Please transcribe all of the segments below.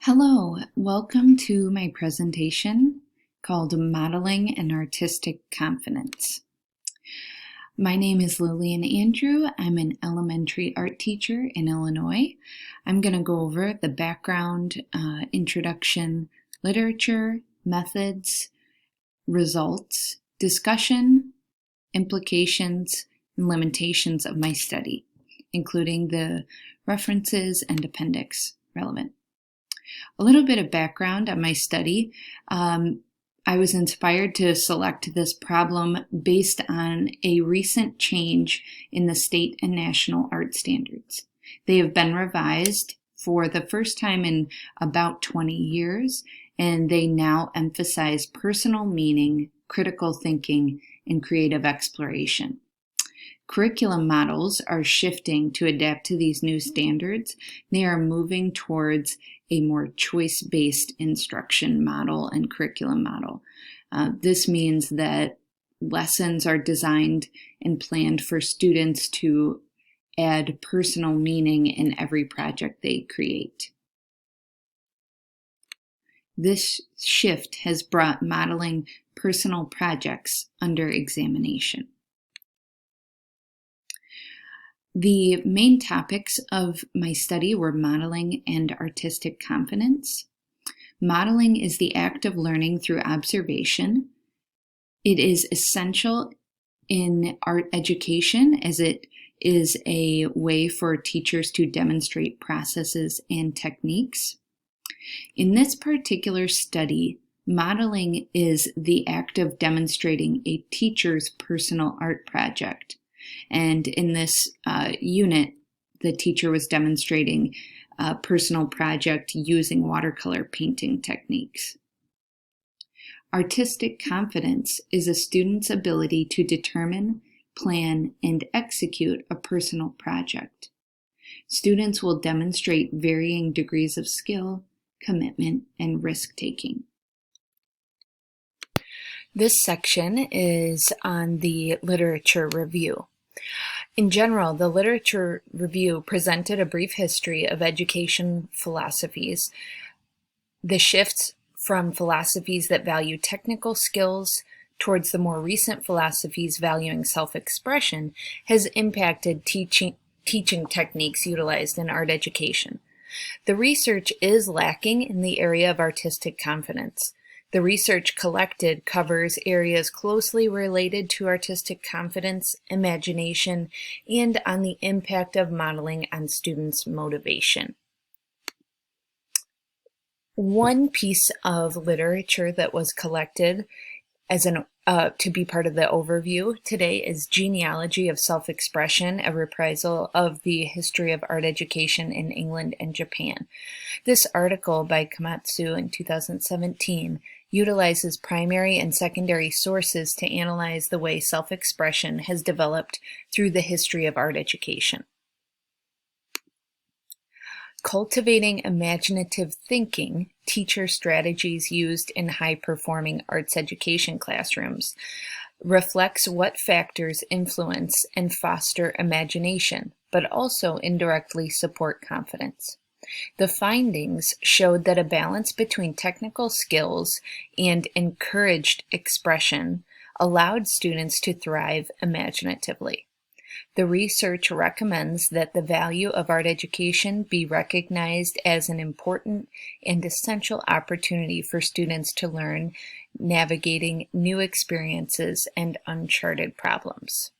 Hello, welcome to my presentation called Modeling and Artistic Confidence. My name is Lillian Andrew. I'm an elementary art teacher in Illinois. I'm going to go over the background, introduction, literature, methods, results, discussion, implications, and limitations of my study, including the references and appendix relevant. A little bit of background on my study. I was inspired to select this problem based on a recent change in the state and national art standards. They have been revised for the first time in about 20 years, and they now emphasize personal meaning, critical thinking, and creative exploration. Curriculum models are shifting to adapt to these new standards. They are moving towards a more choice-based instruction model and curriculum model. This means that lessons are designed and planned for students to add personal meaning in every project they create. This shift has brought modeling personal projects under examination. The main topics of my study were modeling and artistic confidence. Modeling is the act of learning through observation. It is essential in art education as it is a way for teachers to demonstrate processes and techniques. In this particular study, modeling is the act of demonstrating a teacher's personal art project. And in this unit, the teacher was demonstrating a personal project using watercolor painting techniques. Artistic confidence is a student's ability to determine, plan, and execute a personal project. Students will demonstrate varying degrees of skill, commitment, and risk-taking. This section is on the literature review. In general, the literature review presented a brief history of education philosophies, the shifts from philosophies that value technical skills towards the more recent philosophies valuing self-expression has impacted teaching techniques utilized in art education. The research is lacking in the area of artistic confidence. The research collected covers areas closely related to artistic confidence, imagination, and on the impact of modeling on students' motivation. One piece of literature that was collected as to be part of the overview today is Genealogy of Self-Expression, a reprisal of the history of art education in England and Japan. This article by Komatsu in 2017 utilizes primary and secondary sources to analyze the way self-expression has developed through the history of art education. Cultivating imaginative thinking, teacher strategies used in high-performing arts education classrooms, reflects what factors influence and foster imagination, but also indirectly support confidence. The findings showed that a balance between technical skills and encouraged expression allowed students to thrive imaginatively. The research recommends that the value of art education be recognized as an important and essential opportunity for students to learn navigating new experiences and uncharted problems.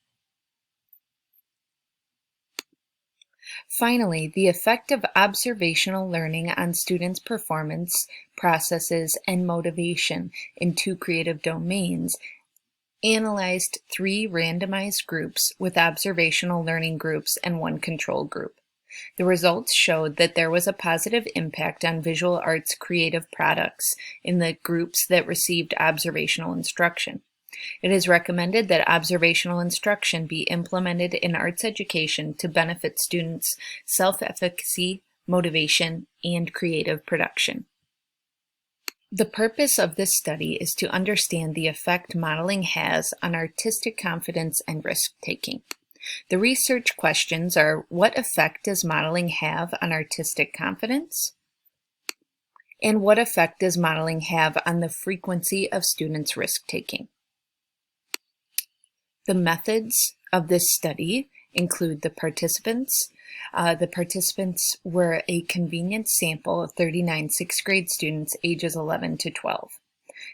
Finally, the effect of observational learning on students' performance, processes, and motivation in two creative domains analyzed 3 randomized groups with observational learning groups and 1 control group. The results showed that there was a positive impact on visual arts creative products in the groups that received observational instruction. It is recommended that observational instruction be implemented in arts education to benefit students' self-efficacy, motivation, and creative production. The purpose of this study is to understand the effect modeling has on artistic confidence and risk-taking. The research questions are: what effect does modeling have on artistic confidence? And what effect does modeling have on the frequency of students' risk-taking? The methods of this study include the participants. The participants were a convenient sample of 39 sixth grade students ages 11 to 12.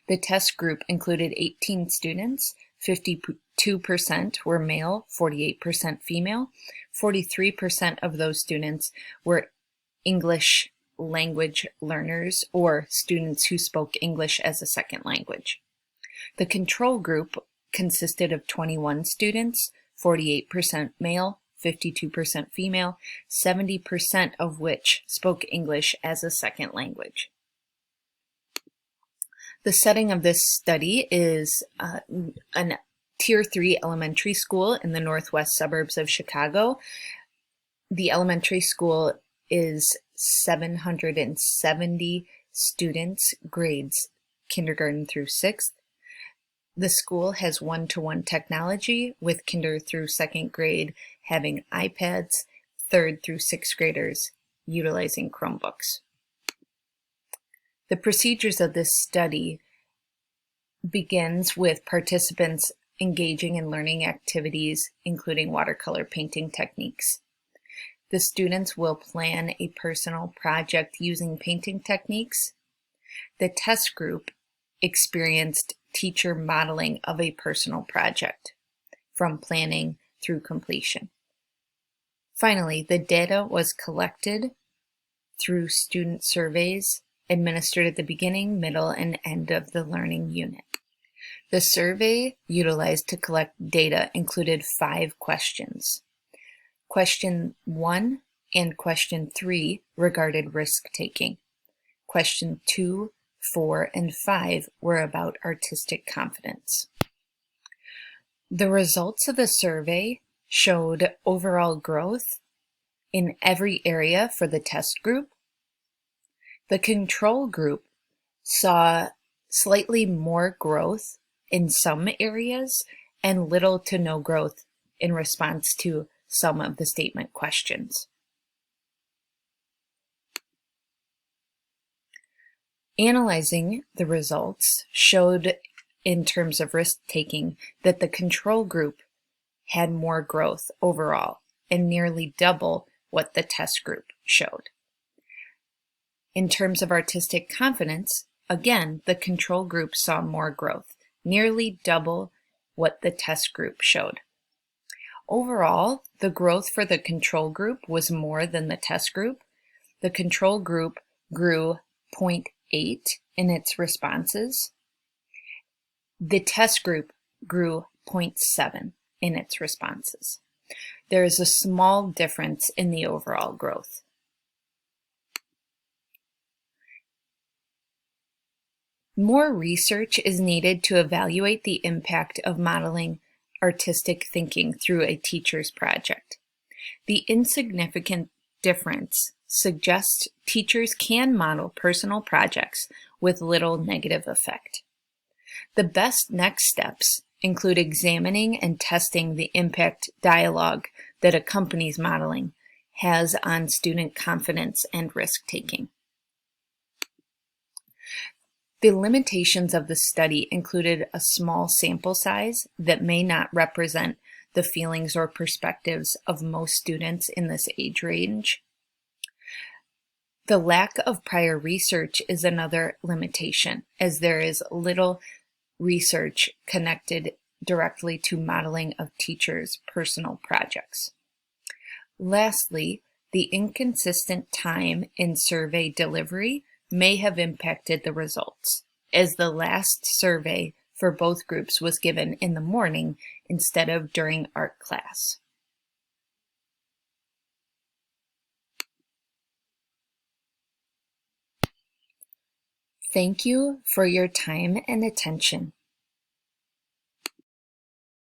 The test group included 18 students, 52% were male, 48% female. 43% of those students were English language learners or students who spoke English as a second language. The control group consisted of 21 students, 48% male, 52% female, 70% of which spoke English as a second language. The setting of this study is an Tier 3 elementary school in the northwest suburbs of Chicago. The elementary school is 770 students, grades kindergarten through 6th. The school has one-to-one technology, with kinder through 2nd grade having iPads, 3rd through 6th graders utilizing Chromebooks. The procedures of this study begins with participants engaging in learning activities, including watercolor painting techniques. The students will plan a personal project using painting techniques. The test group experienced teacher modeling of a personal project, from planning through completion. Finally, the data was collected through student surveys administered at the beginning, middle, and end of the learning unit. The survey utilized to collect data included 5 questions. Question 1 and question 3 regarded risk-taking. Question 2, 4, and 5 were about artistic confidence. The results of the survey showed overall growth in every area for the test group. The control group saw slightly more growth in some areas and little to no growth in response to some of the statement questions. Analyzing the results showed, in terms of risk-taking, that the control group had more growth overall and nearly double what the test group showed. In terms of artistic confidence, again, the control group saw more growth, nearly double what the test group showed. Overall, the growth for the control group was more than the test group. The control group grew 0.8 in its responses. The test group grew 0.7 in its responses. There is a small difference in the overall growth. More research is needed to evaluate the impact of modeling artistic thinking through a teacher's project. The insignificant difference suggests teachers can model personal projects with little negative effect. The best next steps include examining and testing the impact dialogue that accompanies modeling has on student confidence and risk-taking. The limitations of the study included a small sample size that may not represent the feelings or perspectives of most students in this age range. The lack of prior research is another limitation, as there is little research connected directly to modeling of teachers' personal projects. Lastly, the inconsistent time in survey delivery may have impacted the results, as the last survey for both groups was given in the morning instead of during art class. Thank you for your time and attention.